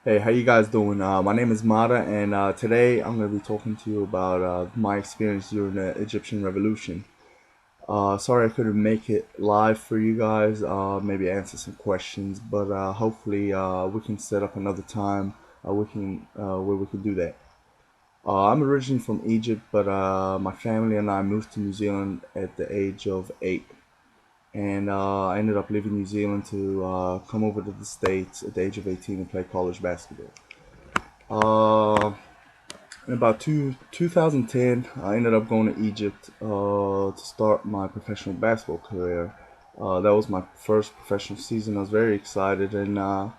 Hey, how you guys doing? My name is Mata, and today I'm going to be talking to you about my experience during the Egyptian Revolution. Sorry I couldn't make it live for you guys, maybe answer some questions, but hopefully we can set up another time we can where we can do that. I'm originally from Egypt, but my family and I moved to New Zealand at the age of 8, and I ended up leaving New Zealand to come over to the States at the age of 18 and play college basketball. Uh, In about 2010, I ended up going to Egypt to start my professional basketball career. That was my first professional season. I was very excited, and I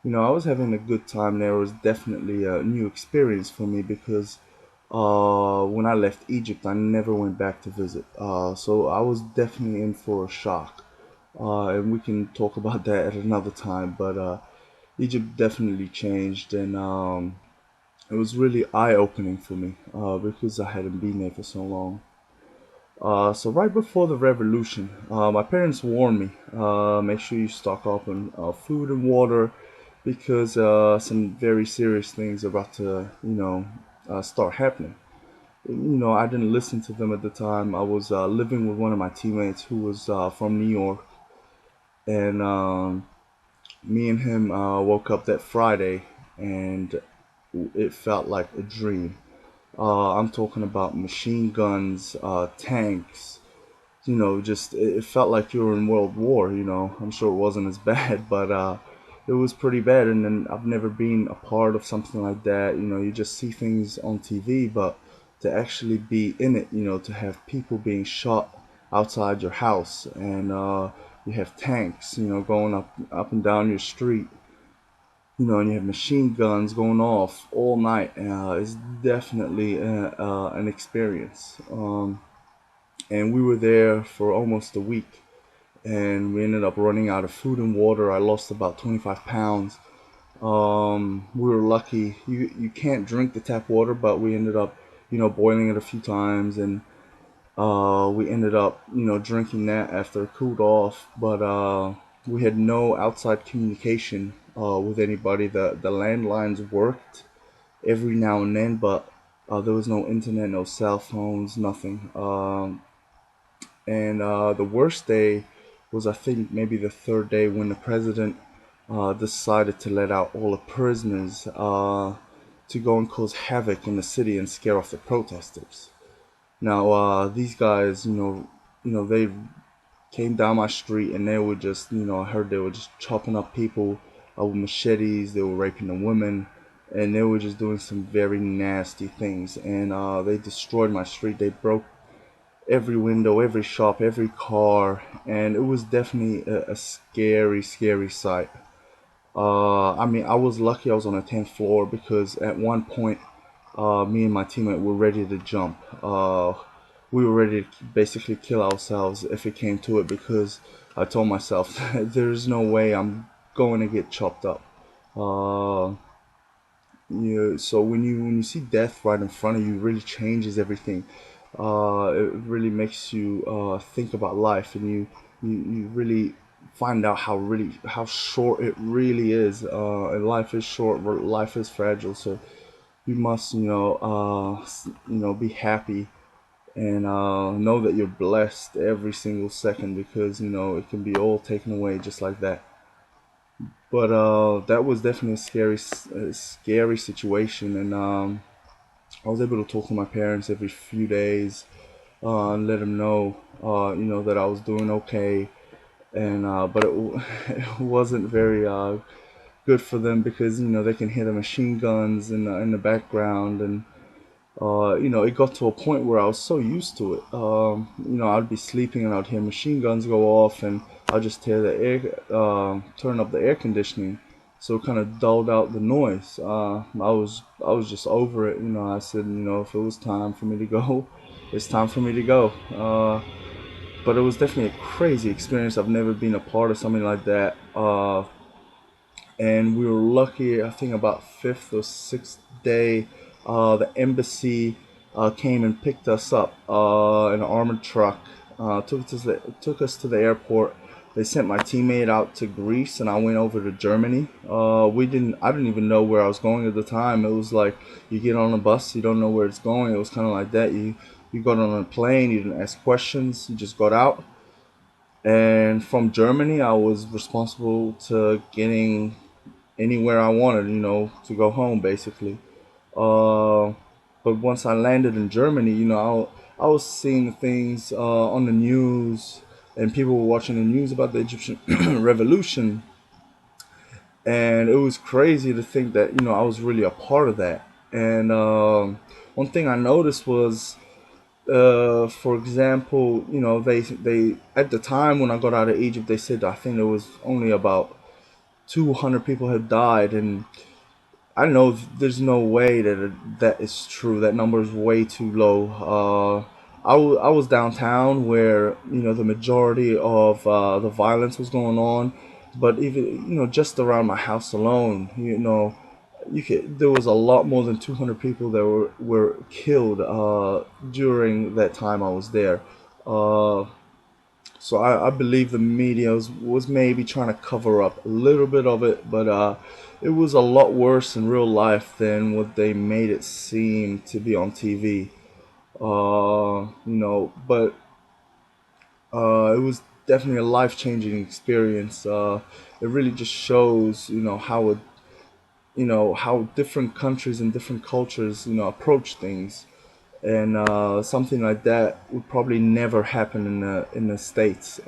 was having a good time there. It was definitely a new experience for me because when I left Egypt, I never went back to visit. So I was definitely in for a shock, and we can talk about that at another time. But Egypt definitely changed, and it was really eye-opening for me because I hadn't been there for so long. So right before the revolution, my parents warned me, make sure you stock up on food and water because some very serious things are about to, start happening. I didn't listen to them at the time. I was living with one of my teammates who was from New York, and me and him woke up that Friday, and it felt like a dream. I'm talking about machine guns, tanks. Just it felt like you were in World War. I'm sure it wasn't as bad, but it was pretty bad. And then I've never been a part of something like that. You just see things on TV, but to actually be in it, to have people being shot outside your house, and you have tanks, going up and down your street, and you have machine guns going off all night. It's definitely an experience. And we were there for almost a week, and we ended up running out of food and water. I lost about 25 pounds. We were lucky. You can't drink the tap water, but we ended up, boiling it a few times, and we ended up, drinking that after it cooled off. But we had no outside communication with anybody. The landlines worked every now and then, but there was no internet, no cell phones, nothing. And the worst day was, I think, maybe the third day when the president decided to let out all the prisoners to go and cause havoc in the city and scare off the protesters. Now, these guys, they came down my street and they were just, I heard they were just chopping up people with machetes. They were raping the women, and they were just doing some very nasty things. And they destroyed my street. They broke every window, every shop, every car, and it was definitely a scary, scary sight. I mean, I was lucky I was on the 10th floor because at one point, me and my teammate were ready to jump. We were ready to basically kill ourselves if it came to it because I told myself there's no way I'm going to get chopped up. Uh, so when you see death right in front of you, it really changes everything. It really makes you think about life, and you really find out how short it really is. And life is short, life is fragile. So you must be happy and know that you're blessed every single second because it can be all taken away just like that. But that was definitely a scary situation, and I was able to talk to my parents every few days and let them know, that I was doing okay. And but it wasn't very good for them because they can hear the machine guns in the background, and it got to a point where I was so used to it. I'd be sleeping and I'd hear machine guns go off, and I'd just turn up the air conditioning, so it kind of dulled out the noise. I was just over it. I said, if it was time for me to go, it's time for me to go. But it was definitely a crazy experience. I've never been a part of something like that. And we were lucky. I think about fifth or sixth day, the embassy came and picked us up in an armored truck. Took us to the airport they sent my teammate out to Greece, and I went over to Germany. I didn't even know where I was going at the time. It was like you get on a bus, you don't know where it's going. It was kind of like that. You got on a plane, you didn't ask questions, you just got out. And from Germany, I was responsible to getting anywhere I wanted, to go home basically. Uh, but once I landed in Germany, I was seeing things on the news, and people were watching the news about the Egyptian revolution, and it was crazy to think that I was really a part of that. And one thing I noticed was, for example, they at the time when I got out of Egypt, they said I think there was only about 200 people had died, and I know there's no way that is true. That number is way too low. I was downtown where the majority of the violence was going on, but even just around my house alone, there was a lot more than 200 people that were killed during that time I was there. Uh, so I believe the media was maybe trying to cover up a little bit of it, but it was a lot worse in real life than what they made it seem to be on TV. But it was definitely a life-changing experience. It really just shows, how different countries and different cultures, approach things, and something like that would probably never happen in the States.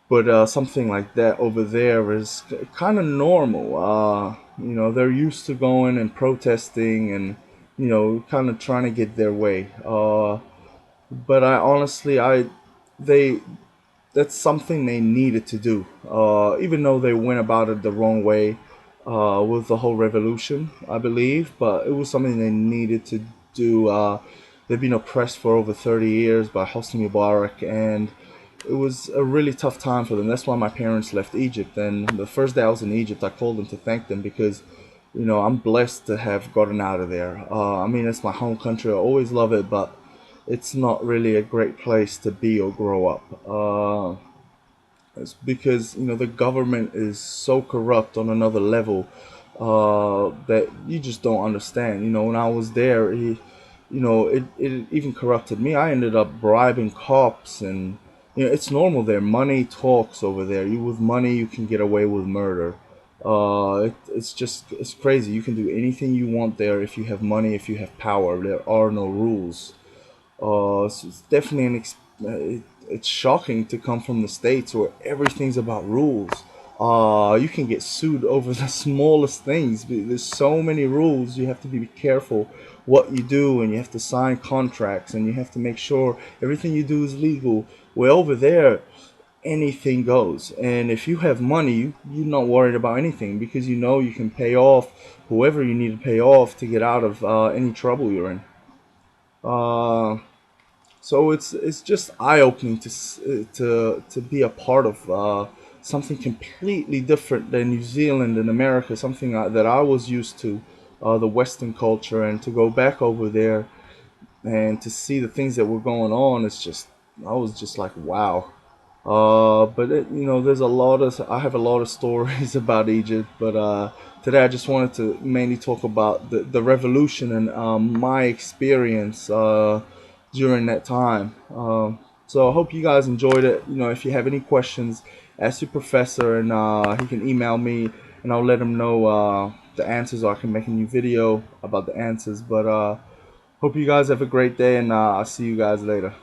But something like that over there is kind of normal. They're used to going and protesting and kind of trying to get their way. But I honestly, they that's something they needed to do. Even though they went about it the wrong way with the whole revolution, I believe, but it was something they needed to do. They've been oppressed for over 30 years by Hosni Mubarak, and it was a really tough time for them. That's why my parents left Egypt. And the first day I was in Egypt, I called them to thank them because, I'm blessed to have gotten out of there. I mean, it's my home country. I always love it, but it's not really a great place to be or grow up. It's because the government is so corrupt on another level that you just don't understand. When I was there, it even corrupted me. I ended up bribing cops, and it's normal there. Money talks over there. You with money, you can get away with murder. It's crazy. You can do anything you want there if you have money, if you have power. There are no rules. So it's definitely it's shocking to come from the States where everything's about rules. You can get sued over the smallest things. There's so many rules. You have to be careful what you do, and you have to sign contracts, and you have to make sure everything you do is legal. Well, over there, anything goes. And if you have money, you're not worried about anything because you can pay off whoever you need to pay off to get out of any trouble you're in. Uh, so it's just eye opening to be a part of something completely different than New Zealand and America, something that I was used to, the Western culture, and to go back over there and to see the things that were going on. I was just like, wow. But there's a lot of I have a lot of stories about Egypt, but today I just wanted to mainly talk about the revolution and my experience during that time. So I hope you guys enjoyed it. If you have any questions, ask your professor, and he can email me, and I'll let him know the answers, or I can make a new video about the answers. But hope you guys have a great day, and I'll see you guys later.